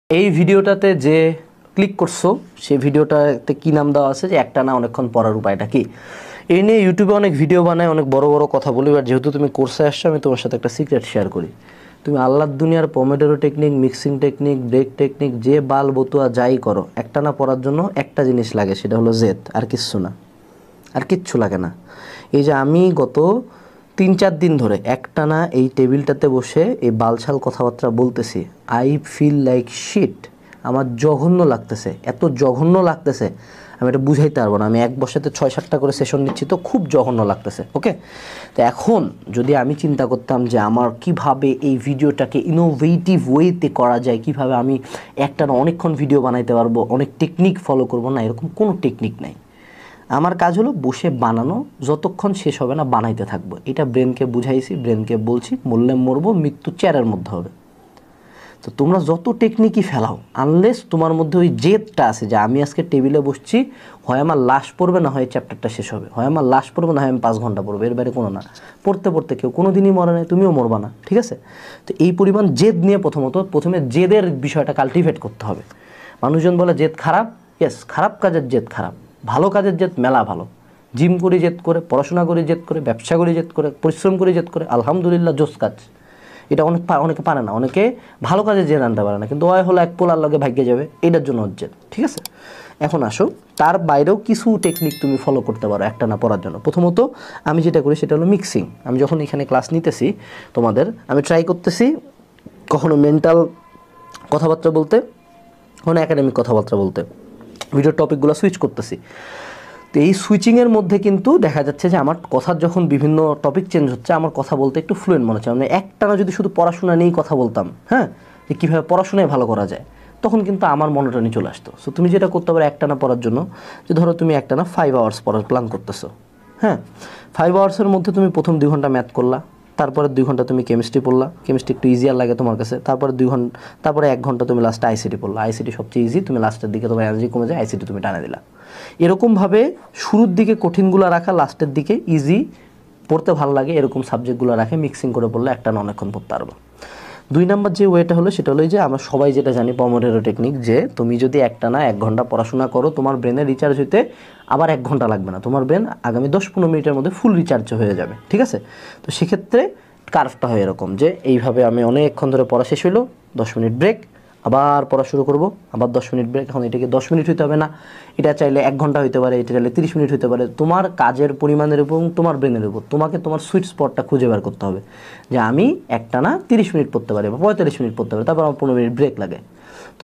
এই ভিডিওটাতে যে ক্লিক করছো সেই ভিডিওটাতে কি নাম দেওয়া আছে যে একটানা অনেকক্ষণ পড়ার উপায়টা কি। এই নিয়ে ইউটিউবে অনেক ভিডিও বানায়, অনেক বড় বড় কথা বলি। আর যেহেতু তুমি কোর্সে আসছো, আমি তোমার সাথে একটা সিক্রেট শেয়ার করি। তুমি আল্লাহর দুনিয়ার Pomodoro technique, mixing technique, break technique, যে বাল বতুয়া যাই করো, একটানা পড়ার জন্য একটা জিনিস লাগে, সেটা হলো জেদ। আর কিচ্ছু না, আর কিচ্ছু লাগে না। এই যে আমি গত 3-4 দিন ধরে একটানা এই টেবিলটাতে বসে এই বালছাল কথাবার্তা বলতেছি, আই ফিল লাইক শিট। আমার জঘন্য লাগতেছে, এত জঘন্য লাগতেছে আমি এটা বুঝাইতে পারবো না। আমি এক বসাতে 6-7টা করে সেশন নিচ্ছি, তো খুব জঘন্য লাগতেছে। ওকে, তো এখন যদি আমি চিন্তা করতাম যে আমার কিভাবে এই ভিডিওটাকে ইনোভেটিভ ওয়েতে করা যায়, কিভাবে আমি একটানা অনেকক্ষণ ভিডিও বানাইতে পারবো, অনেক টেকনিক ফলো করবো, না এরকম কোনো টেকনিক নাই। আমার কাজ হলো বসে বানানো, যতক্ষণ শেষ হবে না বানাইতে থাকবো। এটা ব্রেনকে বুঝাইছি, ব্রেনকে বলছি মরলে মরবো, মৃত্যু চেয়ারের মধ্যে হবে। তো তোমরা যত টেকনিকই ফেলাও, আনলেস তোমার মধ্যে ওই জেদটা আছে যে আমি আজকে টেবিলে বসছি, হয় আমার লাশ পড়বে, না হয় চ্যাপ্টারটা শেষ হবে, হয় আমার লাশ পড়বে, না হয় আমি 5 ঘন্টা পড়বো, এর বাইরে কোনো না। পড়তে পড়তে কেউ কোনো দিনই মরে নাই, তুমিও মরবা না, ঠিক আছে? তো এই পরিমাণ জেদ নিয়ে প্রথমে জেদের বিষয়টা কাল্টিভেট করতে হবে। মানুষজন বলে জেদ খারাপ, ইয়েস, খারাপ কাজের জেদ খারাপ, ভালো কাজের জেদ মেলা ভালো। জিম করে জেদ করে, পড়াশোনা করে জেদ করে, ব্যবসা করে জেদ করে, পরিশ্রম করে জেদ করে, আলহামদুলিল্লাহ জোস কাজ। এটা অনেকে পারে না, অনেকে ভালো কাজে জেদ আনতে পারে না, কিন্তু ওই হলো এক পোলার লগে ভাগ্যে যাবে, এটার জন্য জেদ, ঠিক আছে? এখন আসো, তার বাইরেও কিছু টেকনিক তুমি ফলো করতে পারো একটানা পড়ার জন্য। প্রথমত আমি যেটা করি সেটা হলো মিক্সিং। আমি যখন এখানে ক্লাস নিতেছি তোমাদের, আমি ট্রাই করতেছি কখনো মেন্টাল কথাবার্তা বলতে, কখনো একাডেমিক কথাবার্তা বলতে, ভিডিওর টপিকগুলো সুইচ করতেছি। তো এই সুইচিংয়ের মধ্যে কিন্তু দেখা যাচ্ছে যে আমার কথার যখন বিভিন্ন টপিক চেঞ্জ হচ্ছে, আমার কথা বলতে একটু ফ্লুয়েন্ট মনে হচ্ছে। মানে একটানা যদি শুধু পড়াশোনা নিয়েই কথা বলতাম, হ্যাঁ, যে কীভাবে পড়াশোনায় ভালো করা যায়, তখন কিন্তু আমার মনোটনি চলে আসতো। সো তুমি যেটা করতে পারো একটানা পড়ার জন্য, যে ধরো তুমি একটানা 5 আওয়ার্স পড়ার প্ল্যান করতেছো, হ্যাঁ, 5 আওয়ার্সের মধ্যে তুমি প্রথম 2 ঘন্টা ম্যাথ করলা, তারপরে 2 ঘন্টা তুমি কেমিস্ট্রি পড়লা, কেমিস্ট্রি একটু ইজিয়ার লাগে তোমার কাছে, তারপরে 2 ঘন্টা, তারপরে 1 ঘন্টা তুমি লাস্টে আইসিটি পড়লা। আইসিটি সবচেয়ে ইজি, তুমি লাস্টের দিকে তোমার এনার্জি কমে যায়, আইসিটি তুমি টানে দিলা। এরকমভাবে শুরুর দিকে কঠিনগুলো রাখা, লাস্টের দিকে ইজি, পড়তে ভালো লাগে এরকম সাবজেক্টগুলো রাখে, মিক্সিং করে পড়লে একটানা অনেকক্ষণ পড়তে পারবো। 2 নম্বর যে ওয়েটা হলো সেটা হলো যে আমরা সবাই যেটা জানি পমোডোরো টেকনিক, যে তুমি যদি একটানা 1 ঘন্টা পড়াশোনা করো, তোমার ব্রেনে রিচার্জ হইতে আবার 1 ঘন্টা লাগবে না, তোমার ব্রেন আগামী 10-15 মিনিটের মধ্যে ফুল রিচার্জ হয়ে যাবে, ঠিক আছে? তো সেক্ষেত্রে কার্ভটা হয় এরকম যে এইভাবে আমি অনেকক্ষণ ধরে পড়া শেষ হইলো, 10 মিনিট ব্রেক, আবার পড়া শুরু করব, আবার 10 মিনিট ব্রেক। এখন এটাকে 10 মিনিট হইতে হবে না, এটা চাইলে 1 ঘন্টা হইতে পারে, এটা চাইলে 30 মিনিট হইতে পারে। তোমার কাজের পরিমাণের এবং তোমার ব্রেনের উপর তোমাকে তোমার সুইট স্পটটা খুঁজে বের করতে হবে, যে আমি একটানা 30 মিনিট পড়তে পারি বা 45 মিনিট পড়তে পারি, তারপর আমার 15 মিনিট ব্রেক লাগে।